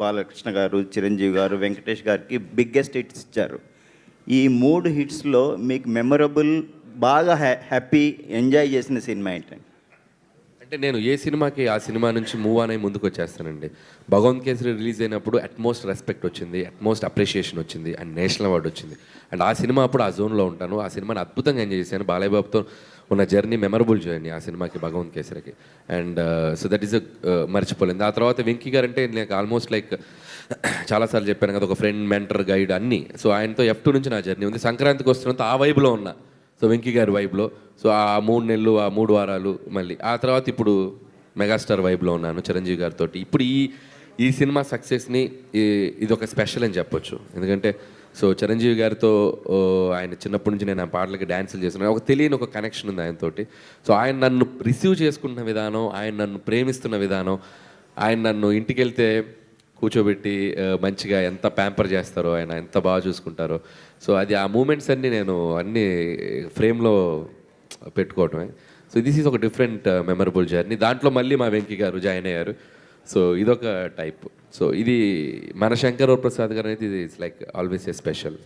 బాలకృష్ణ గారు, చిరంజీవి గారు, వెంకటేష్ గారికి బిగ్గెస్ట్ హిట్స్ ఇచ్చారు. ఈ 3 హిట్స్‌లో మీకు మెమరబుల్, బాగా హ్యాపీ, ఎంజాయ్ చేసిన సినిమా ఏంటండి? అంటే నేను ఏ సినిమాకి ఆ సినిమా నుంచి మూవ్ అనే ముందుకు వచ్చేస్తానండి. 'భగవంత్ కేసరి' రిలీజ్ అయినప్పుడు అట్మోస్ట్ రెస్పెక్ట్ వచ్చింది, అట్మోస్ట్ అప్రిషియేషన్ వచ్చింది అండ్ నేషనల్ అవార్డు వచ్చింది. అండ్ ఆ సినిమా అప్పుడు ఆ జోన్లో ఉంటాను. ఆ సినిమాని అద్భుతంగా ఎంజాయ్ చేశాను. బాలయ్య బాబుతో ఉన్న జర్నీ మెమరబుల్ జర్నీ ఆ సినిమాకి, 'భగవంత్ కేసరికి'. అండ్ సో దట్ ఈస్ మర్చిపోలేదు. ఆ తర్వాత వెంకీ గారు అంటే నాకు ఆల్మోస్ట్ లైక్ చాలాసార్లు చెప్పాను కదా, ఒక ఫ్రెండ్, మెంటర్, గైడ్ అన్నీ. సో ఆయనతో F2 నుంచి నా జర్నీ ఉంది. సంక్రాంతికి వస్తున్నంత ఆ వైబ్లో ఉన్నా. సో వెంకీ గారి వైబ్లో. సో ఆ 3 నెలలు, ఆ 3 వారాలు మళ్ళీ ఆ తర్వాత ఇప్పుడు మెగాస్టార్ వైబ్లో ఉన్నాను చిరంజీవి గారితో. ఇప్పుడు ఈ సినిమా సక్సెస్ని ఇది ఒక స్పెషల్ అని చెప్పొచ్చు. ఎందుకంటే సో చిరంజీవి గారితో ఆయన చిన్నప్పటి నుంచి నేను ఆ పాటలకి డ్యాన్సులు చేస్తున్నాను. ఒక తెలియని ఒక కనెక్షన్ ఉంది ఆయనతోటి. సో ఆయన నన్ను రిసీవ్ చేసుకుంటున్న విధానం, ఆయన నన్ను ప్రేమిస్తున్న విధానం, ఆయన నన్ను ఇంటికి వెళ్తే కూర్చోబెట్టి మంచిగా ఎంత ప్యాంపర్ చేస్తారో, ఆయన ఎంత బాగా చూసుకుంటారో. సో అది ఆ మూమెంట్స్ అన్నీ నేను అన్నీ ఫ్రేమ్లో పెట్టుకోవటమే. సో దిస్ ఈజ్ ఒక డిఫరెంట్ మెమరబుల్ జర్నీ. దాంట్లో మళ్ళీ మా వెంకీ గారు జాయిన్ అయ్యారు. సో ఇదొక టైప్. సో ఇది మన శంకర్ ప్రసాద్ గారు అనేది ఇది it's like always a special.